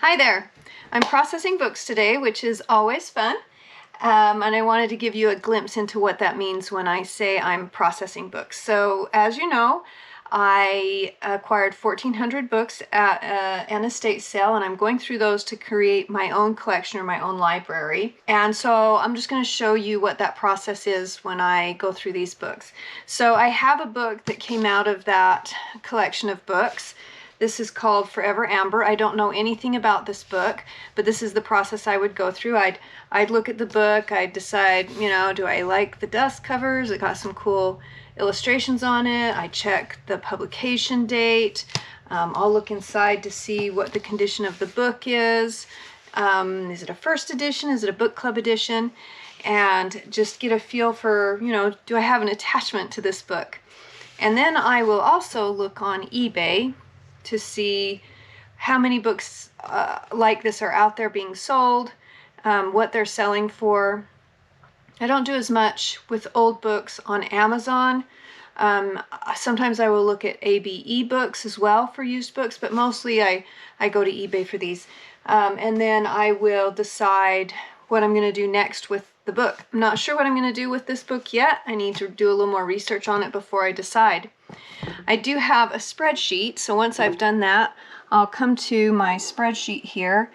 Hi there. I'm processing books today, which is always fun. And I wanted to give you a glimpse into what that means when I say I'm processing books. So as you know, I acquired 1,400 books at an estate sale, and I'm going through those to create my own collection or my own library. And so I'm just going to show you what that process is when I go through these books. So I have a book that came out of that collection of books. This is called Forever Amber. I don't know anything about this book, but this is the process I would go through. I'd look at the book, I'd decide, do I like the dust covers? It got some cool illustrations on it. I check the publication date. I'll look inside to see what the condition of the book is. Is it a first edition? Is it a book club edition? And just get a feel for, do I have an attachment to this book? And then I will also look on eBay to see how many books like this are out there being sold, what they're selling for. I don't do as much with old books on Amazon. Sometimes I will look at ABE books as well for used books, but mostly I go to eBay for these. And then I will decide what I'm going to do next with the book. I'm not sure what I'm going to do with this book yet. I need to do a little more research on it before I decide. I do have a spreadsheet, so once I've done that, I'll come to my spreadsheet here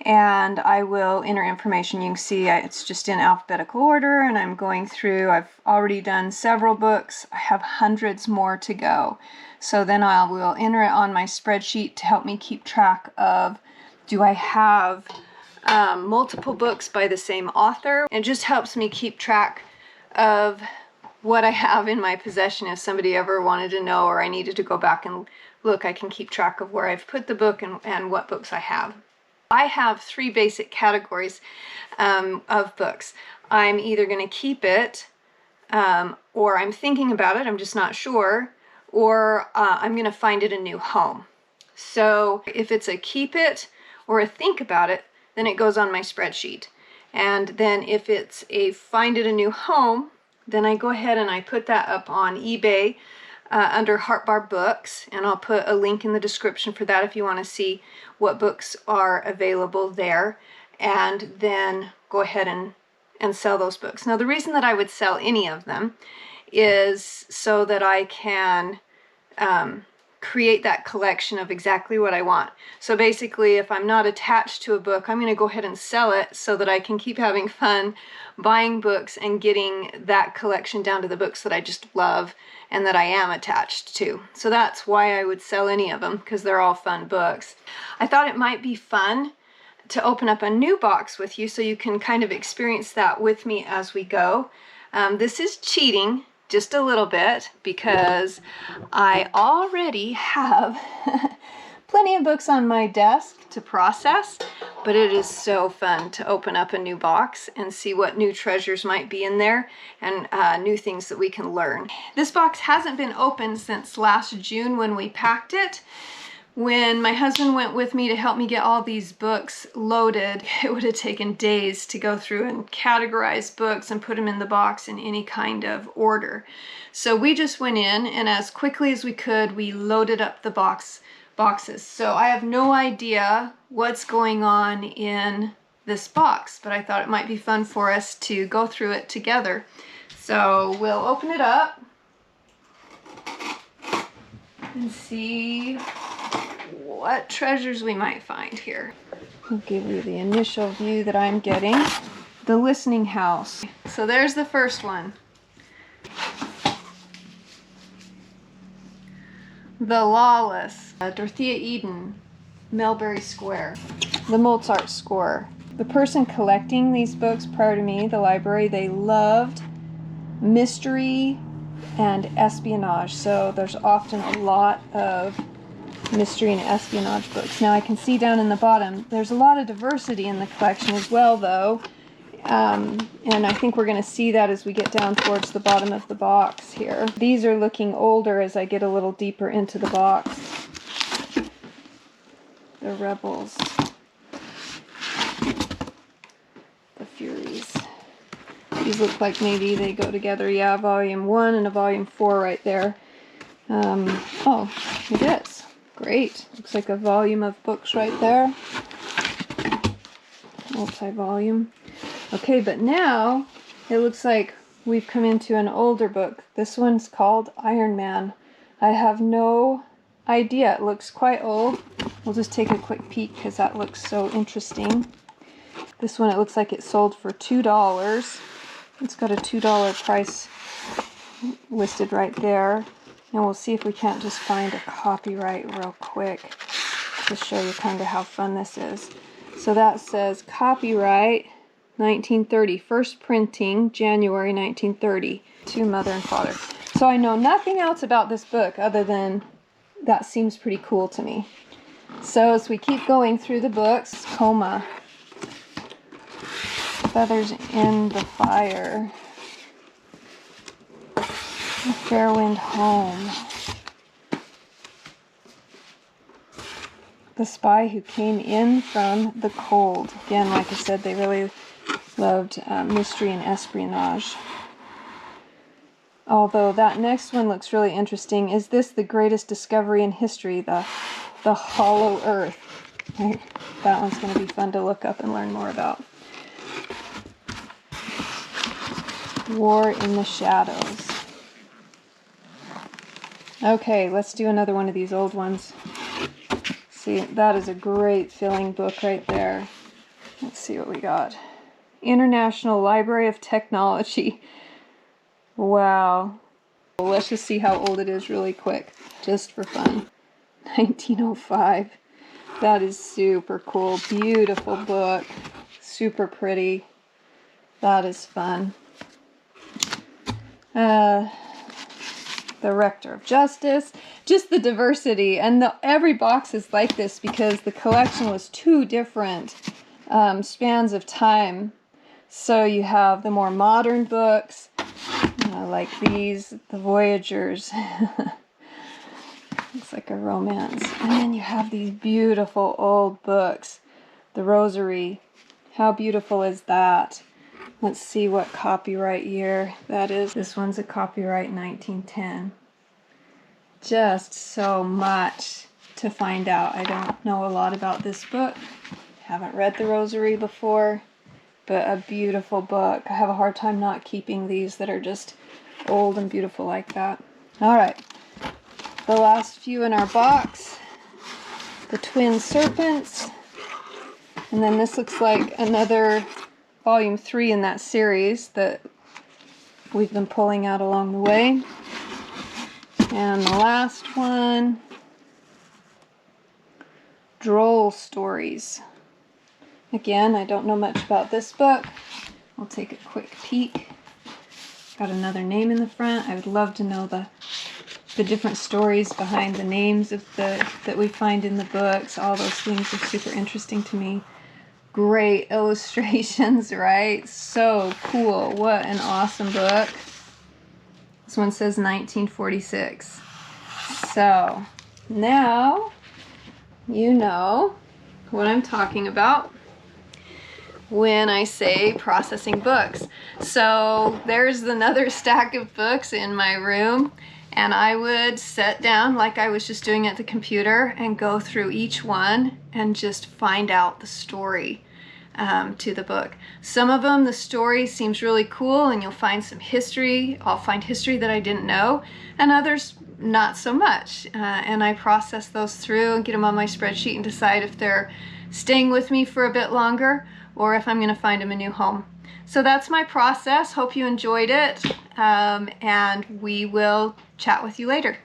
and I will enter information. You can see it's just in alphabetical order, and I'm going through. I've already done several books. I have hundreds more to go. So then I will enter it on my spreadsheet to help me keep track of, do I have multiple books by the same author? It just helps me keep track of what I have in my possession. If somebody ever wanted to know, or I needed to go back and look, I can keep track of where I've put the book and what books I have. I have three basic categories of books. I'm either going to keep it, or I'm thinking about it, I'm just not sure, or I'm going to find it a new home. So if it's a keep it or a think about it, then it goes on my spreadsheet. And then if it's a find it a new home, then I go ahead and I put that up on eBay under Heartbar Books, and I'll put a link in the description for that if you want to see what books are available there, and then go ahead and sell those books. Now, the reason that I would sell any of them is so that I can create that collection of exactly what I want. So basically, if I'm not attached to a book, I'm going to go ahead and sell it so that I can keep having fun buying books and getting that collection down to the books that I just love and that I am attached to. So that's why I would sell any of them, because they're all fun books. I thought it might be fun to open up a new box with you so you can kind of experience that with me as we go. This is cheating just a little bit because I already have plenty of books on my desk to process, but it is so fun to open up a new box and see what new treasures might be in there and new things that we can learn. This box hasn't been opened since last June when we packed it. When my husband went with me to help me get all these books loaded, it would have taken days to go through and categorize books and put them in the box in any kind of order. So we just went in, and as quickly as we could, we loaded up the boxes. So I have no idea what's going on in this box, but I thought it might be fun for us to go through it together. So we'll open it up and see what treasures we might find here. I'll give you the initial view that I'm getting. The Listening House. So there's the first one. The Lawless. Dorothea Eden. Melbury Square. The Mozart Score. The person collecting these books prior to me, the library, they loved mystery and espionage. So there's often a lot of mystery and espionage books. Now I can see down in the bottom there's a lot of diversity in the collection as well, though, and I think we're going to see that as we get down towards the bottom of the box here. These are looking older as I get a little deeper into the box. The Rebels, the Furies. These look like maybe they go together. Yeah, volume 1 and a volume 4 right there. Oh, it is. Great. Looks like a volume of books right there. multi-volume. Okay, but now it looks like we've come into an older book. This one's called Iron Man. I have no idea. It looks quite old. We'll just take a quick peek because that looks so interesting. This one, it looks like it sold for $2. It's got a $2 price listed right there. And we'll see if we can't just find a copyright real quick to show you kind of how fun this is. So that says copyright 1930, first printing January 1930, to mother and father. So I know nothing else about this book other than that seems pretty cool to me. So as we keep going through the books, Coma, Feathers in the Fire, Fairwind Home, The Spy Who Came In From the Cold. Again, like I said, they really loved mystery and espionage. Although that next one looks really interesting. Is this the greatest discovery in history? The Hollow Earth. Right? That one's going to be fun to look up and learn more about. War in the Shadows. Okay, let's do another one of these old ones. See, that is a great filling book right there. Let's see what we got. International Library of Technology. Wow. Well, let's just see how old it is really quick, just for fun. 1905. That is super cool. Beautiful book. Super pretty. That is fun. The Rector of Justice. Just the diversity. And every box is like this because the collection was 2 different spans of time. So you have the more modern books, like these, The Voyagers. It's like a romance. And then you have these beautiful old books. The Rosary. How beautiful is that? Let's see what copyright year that is. This one's a copyright 1910. Just so much to find out. I don't know a lot about this book. Haven't read The Rosary before, but a beautiful book. I have a hard time not keeping these that are just old and beautiful like that. All right, the last few in our box. The Twin Serpents. And then this looks like another volume 3 in that series that we've been pulling out along the way. And the last one, Droll Stories. Again, I don't know much about this book. I'll take a quick peek. Got another name in the front. I would love to know the different stories behind the names of that we find in the books. All those things are super interesting to me. Great illustrations, right? So cool. What an awesome book. This one says 1946. So now you know what I'm talking about when I say processing books. So there's another stack of books in my room, and I would sit down like I was just doing at the computer and go through each one and just find out the story to the book. Some of them, the story seems really cool and you'll find some history. I'll find history that I didn't know, and others not so much. And I process those through and get them on my spreadsheet and decide if they're staying with me for a bit longer or if I'm going to find them a new home. So that's my process. Hope you enjoyed it, and we will chat with you later.